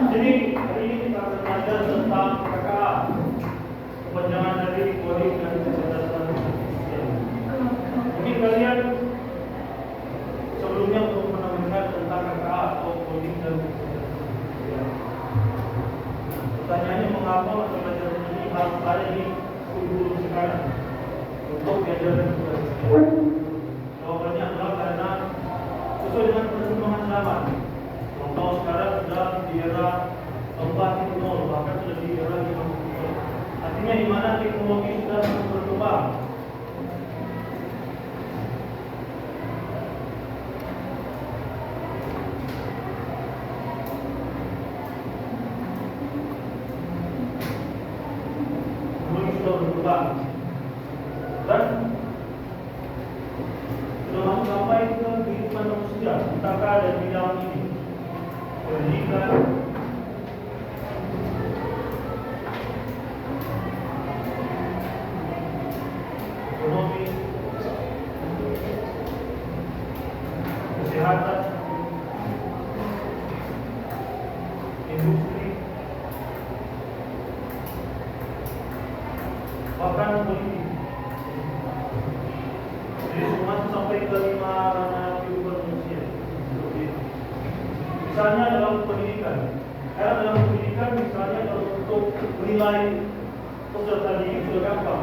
Jadi hari ini kita akan belajar tentang KKA, kepanjangan dari Coding dan Kecerdasan Artifisial. Mungkin kalian sebelumnya belum pernah mendengar tentang KKA atau Coding dan Kecerdasan Artifisial. Pertanyaannya, mengapa mata pelajaran ini harus ada di kurikulum sekarang untuk diajarkan kepada kita? Jawabannya adalah karena sesuai dengan perkembangan zaman. Contoh sekarang sudah di era 4.0, bahkan sudah di era 5.0. Artinya di mana teknologi sudah berkembang. Dan sudah masuk sampai ke kehidupan manusia, entahkah ada di dalam ini pendidikan, ekonomi, kesehatan, industri, bahkan politik. Jadi semua sampai ke 5 ranah kehidupan manusia. Misalnya dalam pendidikan, dalam pendidikan misalnya kalau untuk menilai peserta didik sudah gampang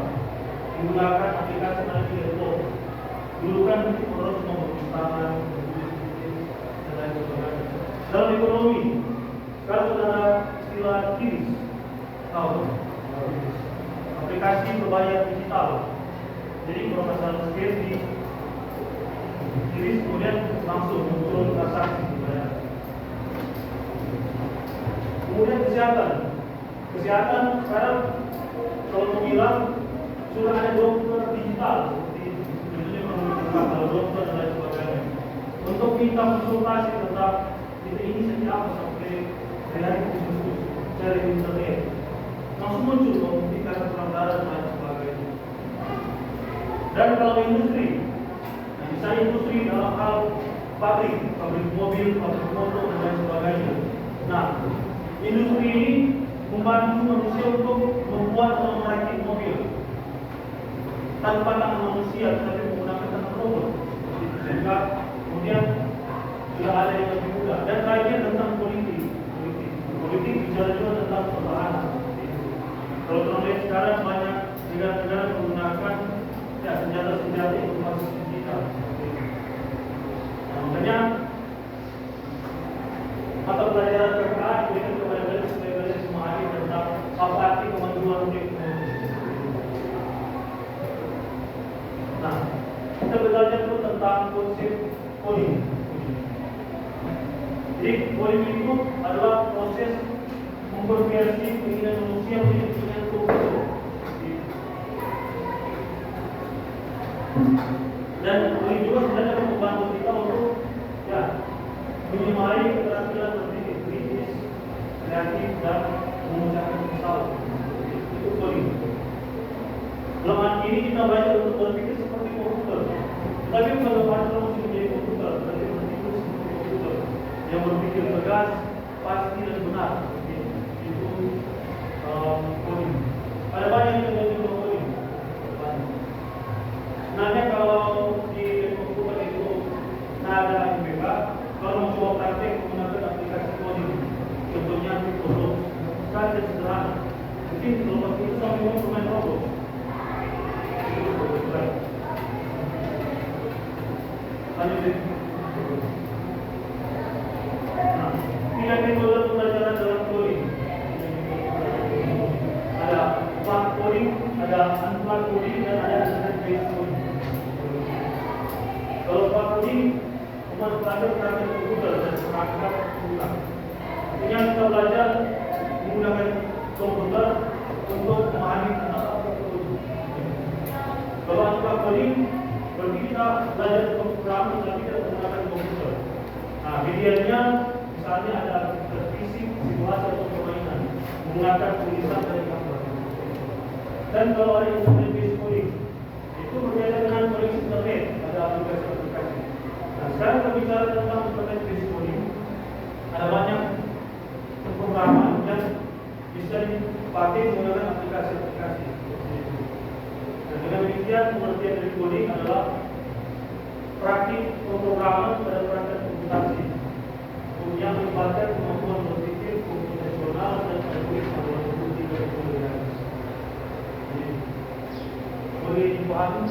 menggunakan aplikasi analisis laptop. Dulu kan harus membuat tangan dan lain sebagainya. Dalam ekonomi, sekarang sudah ada istilah KRIS, tahu? Aplikasi berbayar digital. Jadi kalau masalah scan di KRIS kemudian langsung muncul transaksi dibayar. Kemudian kesehatan sekarang kalau mau bilang sudah ada dokter digital seperti kalau dokter dan lain sebagainya. Untuk minta konsultasi tentang ini saja apa sampai dari khusus dari internet langsung muncul membuktikan pelanggaran dan lain sebagainya. Dan kalau industri, misalnya industri dalam hal pabrik mobil, pabrik motor dan lain sebagainya. Nah, industri ini membantu manusia untuk membuat atau merakit mobil tanpa tangan manusia, tetapi menggunakan tangan robot. Sehingga kemudian sudah ada yang lebih mudah. Dan lainnya tentang politik bicara juga tentang pertahanan. Kalau kita lihat sekarang banyak negara-negara menggunakan senjata-senjata informasi digital. Makanya mata pelajaran KKA diberikan kepada kalian supaya kalian memahami tentang apa arti kemajuan teknologi. Nah, kita belajar dulu tentang konsep coding. Jadi coding itu adalah proses mengkonversi keinginan manusia menjadi keinginan komputer. Dan coding juga sebenarnya membantu kita untuk menyemai keterampilan berpikir kritis, kreatif, dan mengucapkan misal. Itu coding. Dalam arti ini kita belajar untuk berpikir seperti komputer. Tetapi bukan berarti kita mesti menjadi komputer, tetapi berpikir seperti komputer yang berpikir tegas, pasti dan benar. Itu coding. Ada banyak yang menjadi coding. Sebenarnya kalau di komputer itu ada MBK, kalau mau coba praktek menggunakan aplikasi coding, contohnya Microsoft, saja sederhana. Mungkin kalau waktu itu sampai mau bermain robot. Lanjut. Nah, tiga metode pembelajaran dalam coding. Ada flat coding, ada unflat coding, dan ada based coding. Kalau flat coding, memanfaatkan perangkat komputer dan perangkat komputer. Artinya kita belajar menggunakan komputer untuk memahami tentang apa coding. Kalau unflat coding, berarti kita belajar programming tapi tidak menggunakan komputer. Nah, medianya misalnya ada fisik, simulasi atau permainan menggunakan tulisan dari gambar. Dan kalau ada instrumen based coding, itu berbeda dengan koneksi internet, ada aplikasi-aplikasi. Nah, sekarang kita bicara tentang internet based coding. pahami,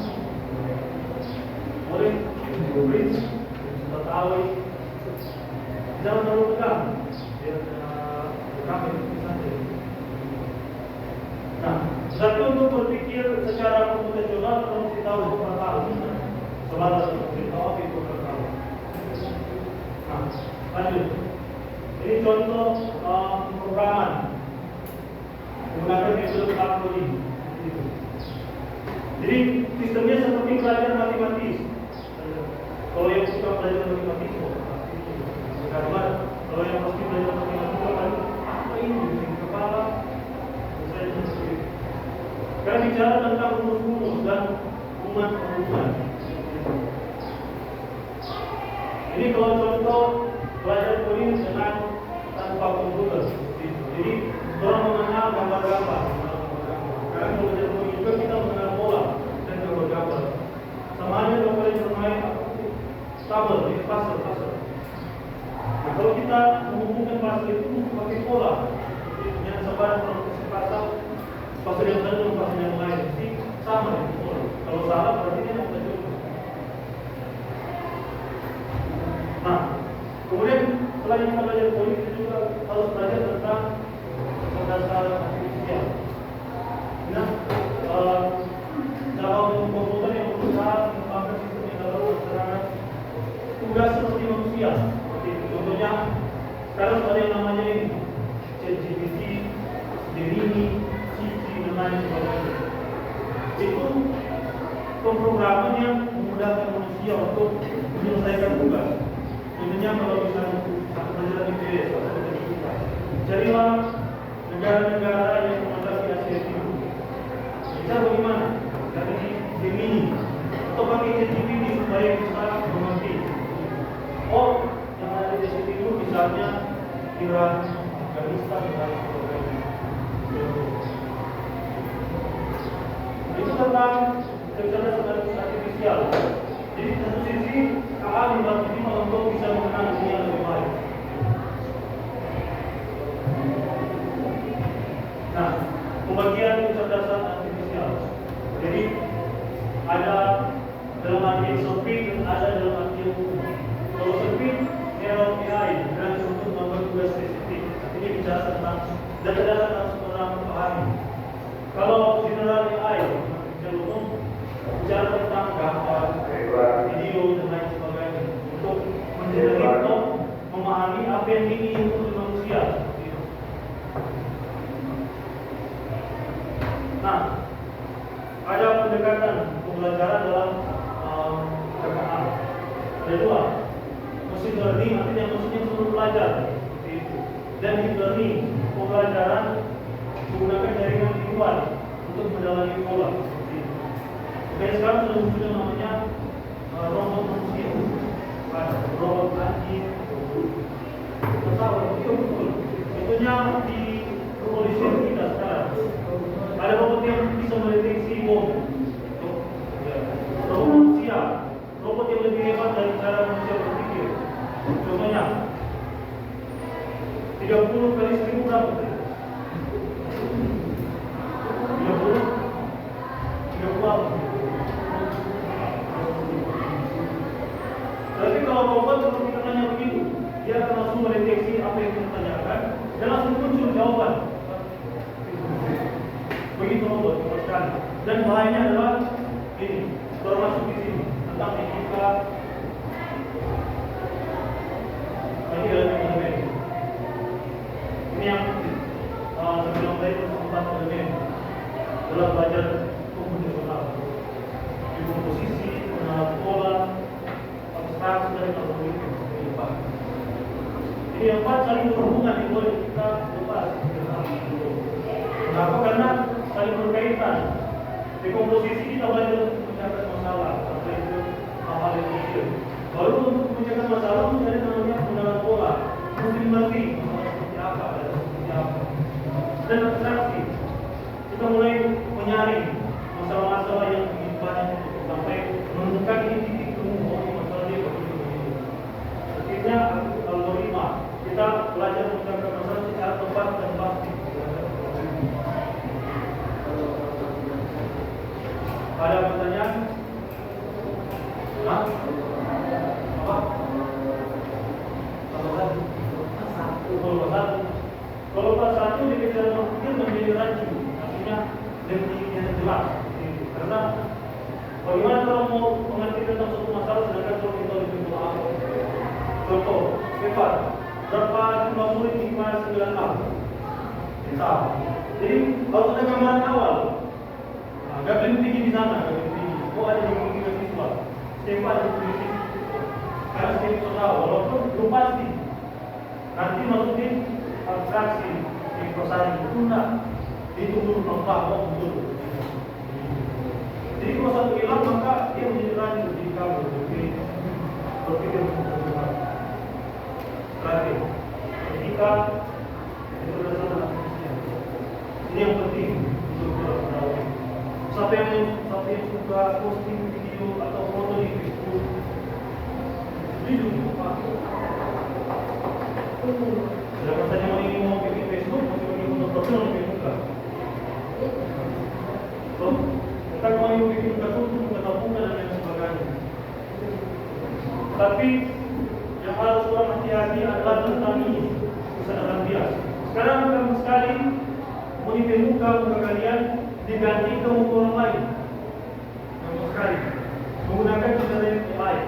boleh bridge, Betawi, jangan terlalu tegang, biar kami saja. Nah, tapi untuk berpikir secara komputasional kalau kita tahu perkara sebatas tahu itu perkara. Nah, lanjut. Ini contoh pemrograman menggunakan metode coding. Jadi sistemnya seperti pelajaran matematis. Kalau yang suka belajar matematis, karena kalau yang pasti belajar matematis kan apa ini di kepala? Kita bicara tentang rumus-rumus dan hubungan-hubungan. Ini kalau contoh belajar coding dengan tanpa komputer. Jadi orang mengenal gambar-gambar. Karena kalau belajar coding juga kita mengenal pola dan gambar-gambar. Sama aja kalau kalian bermain tabel, ini puzzle. Nah, kalau kita menghubungkan puzzle itu pakai pola, yang sebarang puzzle yang satu puzzle yang lain, jadi sama dengan pola. Kalau salah berarti dia tidak bisa. Nah, kemudian selain kita belajar coding, kita juga harus belajar tentang dasar artifisial. Nah, dalam komputer yang berusaha mengembangkan sistem yang dapat berserangan tugas seperti manusia. Seperti contohnya, sekarang ada yang namanya ini ChatGPT, Gemini, ChatGPT dan lain sebagainya. Itu pemrograman yang memudahkan manusia untuk menyelesaikan tugas. Contohnya kalau misalnya pelajaran IPS atau kita, carilah negara-negara yang mengatasi Asia Timur. Bisa bagaimana? Dari Gemini atau pakai ChatGPT supaya bisa mengerti. Oh, yang ada di Asia Timur misalnya Iran, Afghanistan dan sebagainya. Itu tentang kecerdasan artifisial. Jadi satu sisi KA dibantu ini untuk bisa mengenal dunia lebih baik. Nah, pembagian kecerdasan artifisial. Jadi ada dalam arti sempit dan ada dalam arti umum. Kalau sempit, narrow AI dengan untuk membuat tugas spesifik. Ini bicara tentang data-data harus orang pahami. Kalau general AI, yang umum bicara tentang gambar, video dan lain sebagainya untuk menjadi atau memahami apa yang diinginkan oleh manusia. Nah, ada pendekatan pembelajaran dalam KKA. Ada dua, machine learning artinya mesin yang suruh belajar, seperti itu. Dan deep learning pembelajaran menggunakan jaringan neural untuk mendalami pola, seperti itu. Oke, sekarang sudah muncul yang namanya robot manusia, robot anjing, tahu itu betul. Contohnya di kepolisian kita sekarang ada robot yang bisa mendeteksi bom. Robot manusia, robot yang lebih hebat dari cara manusia berpikir. Contohnya 30 kali 1000 berapa? 30 apa? Tapi kalau robot kalau kita tanya begitu, dia akan langsung mendeteksi apa yang kita tanyakan dan langsung muncul jawaban. Begitu robot sekali. Dan bahayanya adalah ini, termasuk di sini tentang etika. Ini adalah elemen. Ini yang sebelum tadi tempat elemen dalam belajar komputasional. Di komposisi, pengenalan pola, abstraksi dan algoritma. Ini yang empat saling berhubungan yang boleh kita lepas. Kenapa? Karena saling berkaitan. Di komposisi kita belajar untuk memecahkan masalah, sampai itu hal-hal yang kecil. Baru untuk memecahkan masalah mencari namanya pengenalan pola, mesti mengerti masalah seperti apa dan seperti apa. Dan abstraksi, kita mulai menyaring masalah-masalah yang begitu banyak sampai menemukan ini titik temu masalah dia begitu. Akhirnya algoritma, kita belajar memecahkan masalah secara tepat dan pasti. Ada pertanyaan? Golkar satu di pikiran berpikir menjadi rancu, artinya lebih jelas. Karena bagaimana kalau mau mengerti tentang suatu masalah sedangkan kalau kita lebih paham. Contoh, Cepat, berapa jumlah murid di kelas 9A? Entah. Jadi harus ada gambaran awal. Gak boleh tinggi di sana, gak boleh tinggi. Oh ada yang tinggi siswa. Cepat ada tinggi siswa. Karena siswa tahu, walaupun belum pasti. Nanti maksudnya abstraksi, prosari itu enggak. Ditunggu pelan-pelan, betul. Jadi kalau satu hilang maka dia menjadi rancu di kamu, berpikir untuk terakhir. Etika itu berdasarkan ini yang penting untuk kita tahu. Siapa yang suka posting video atau foto di Facebook, video apa? Sedangkan saja mau bikin Facebook, masih bikin foto profil lebih muka. Kita mau bikin kartun, bunga dan lain sebagainya. Tapi yang harus orang hati-hati adalah tentang ini, kesadaran bias. Sekarang gampang sekali monitor muka kalian diganti ke muka orang lain. Gampang sekali menggunakan kesadaran yang lain.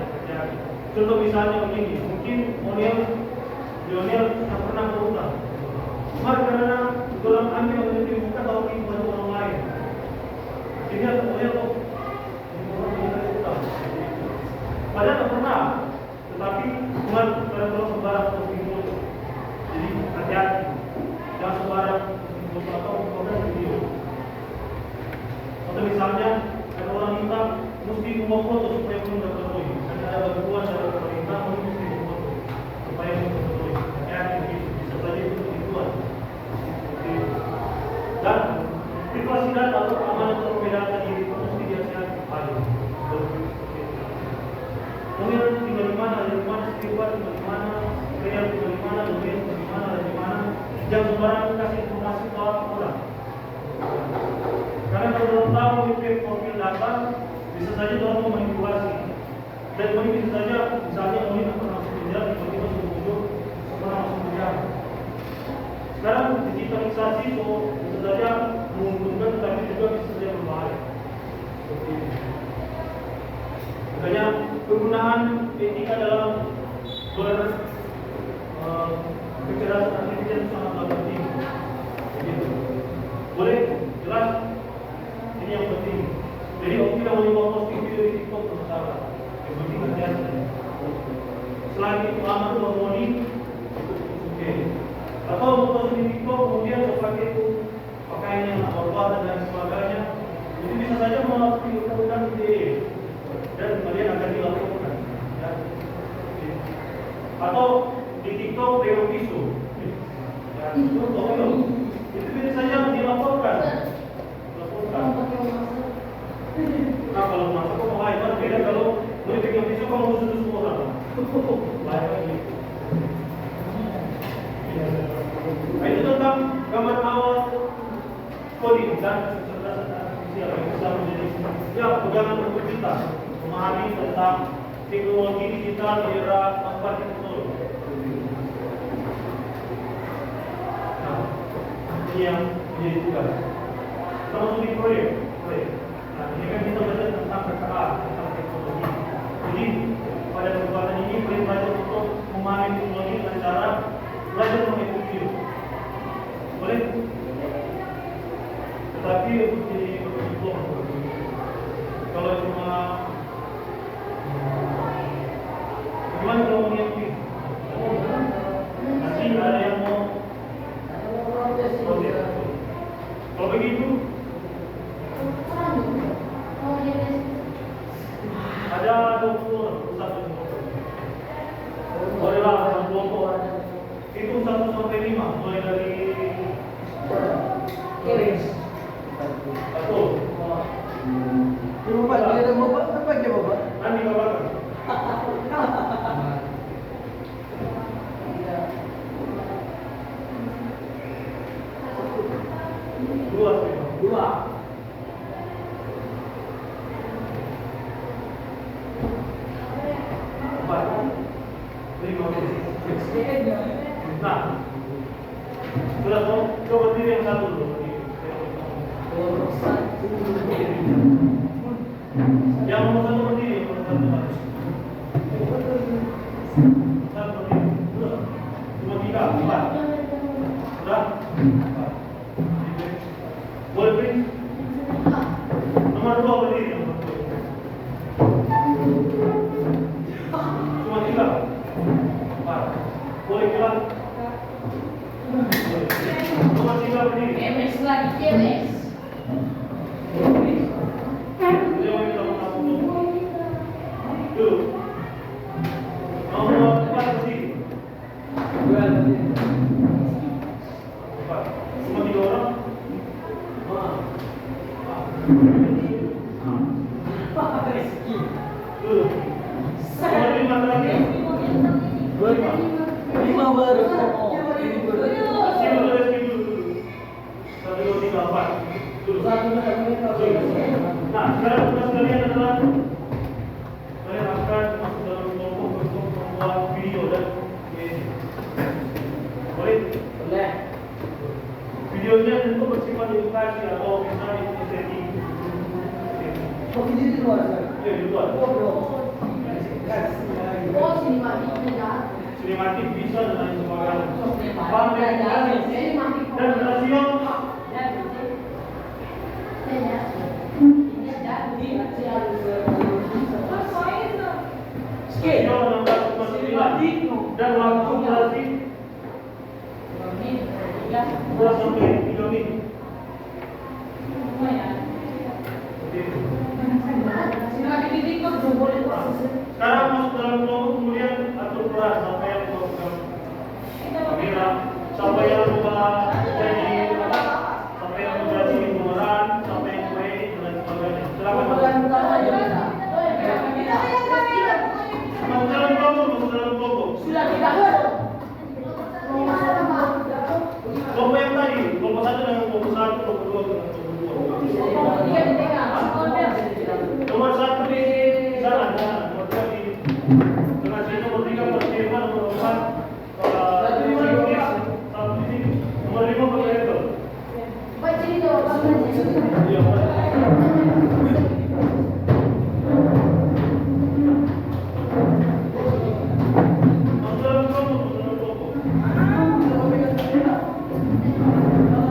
Contoh misalnya begini, mungkin Lionel yang pernah berutang, cuma karena dalam ambil monitor muka atau buat orang lain. Sehingga semuanya kok padahal tak pernah, tetapi cuma kalau sembarang posting foto. Jadi hati-hati, jangan sembarang foto atau komen video. Atau misalnya ada orang minta mesti membawa foto supaya belum dapat poin. Dan ada bantuan dari pemerintah mesti membawa foto supaya belum dapat poin. Hati-hati begitu, bisa saja itu tujuan. Dan privasi data atau keamanan perbedaan diri itu mesti dihati-hati paling. Kemudian tinggal di mana, dari mana, setiap tinggal di mana, kreatif tinggal di mana, domain tinggal di mana, dari mana. Jangan sembarangan kasih informasi ke orang. Karena kalau orang tahu itu profil data, bisa saja orang memanipulasi. Dan ini bisa saja, misalnya orang pernah masuk penjara, tiba-tiba sudah pernah masuk penjara. Sekarang digitalisasi itu bisa saja menguntungkan, tetapi juga bisa saja berbahaya. Seperti ini. Makanya penggunaan etika dalam kecerdasan artifisial sangat penting. Begitu. Boleh jelas ini yang penting. Jadi kita boleh mau posting video di TikTok masalah. Yang penting hati-hati. Selain itu lama itu harmoni, oke. Atau posting di TikTok kemudian pakai pakaian yang berwarna dan sebagainya. Jadi bisa saja melakukan ide. Dan kemudian akan dilakukan ya. Atau di TikTok beo pisau ya, itu bisa saja dilaporkan. Nah kalau masuk kok mahal itu beda kalau mau pegang pisau kalau musuh semua orang lain lagi. Nah, itu tentang gambar awal coding dan kecerdasan artifisial yang bisa menjadi ya pegangan untuk kita memahami tentang teknologi digital di era 4.0. Nah, ini yang menjadi tugas. Kita masuk di proyek. Nah, ini kan kita belajar tentang PKA, tentang teknologi. Jadi pada kesempatan ini kita belajar untuk memahami teknologi dengan cara belajar mengikuti video. Boleh? Tetapi untuk jadi diploma. Kalau cuma bagaimana kalau mau nyiapin? Nanti ada yang mau protes. Kalau begitu ada 20 satu bolehlah kelompok itu 1 sampai 5 mulai dari satu. Bapak, dia ada bapak, apa aja bapak? Nanti bapak. Dua. Empat. 5. Nah, Sudah kau berdiri yang satu dulu. Yang nomor satu berdiri, yang nomor satu harus. Satu berdiri. Sudah. Cuma tiga, empat. Sudah. Empat. Boleh beri. Nomor dua berdiri. Nomor dua. Cuma tiga. Empat. Boleh bilang. Nomor tiga berdiri. MS lagi, MS. Beliau minta maaf untuk dulu. Nomor empat berdiri. Empat. Cuma tiga orang. Dulu. Nomor lima terakhir. Lima baru. Sini dulu, sini dulu. Satu, dua, tiga, empat. Dulu. Nah, sekarang tugas kalian adalah kalian akan masuk dalam kelompok untuk membuat video dan boleh? Boleh. Videonya tentu bersifat edukasi atau misalnya setting. Oh, ini di luar. Ya, di luar. Oh, bro. Oh, sini mati ya. Sinematik bisa dan lain sebagainya. Paham dan rasio. Rasio 16,9 dan waktu durasi 2 sampai 3 menit. Sekarang masuk dalam kelompok kemudian atur peran sampai yang program kamera, sampai yang lupa jadi apa? Sampai yang menjadi pemeran, sampai yang main dan sebagainya. Silakan. Masuk dalam kelompok, masuk dalam kelompok. Kelompok yang tadi, kelompok satu dengan kelompok satu, kelompok dua dengan kelompok dua. Nomor satu di sana, nomor dua di tengah sini, nomor tiga berkirma, nomor empat satu di sini, nomor lima berkirma. Iya, masuk dalam kelompok, masuk dalam kelompok. Sini mas,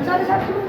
Satu-satu.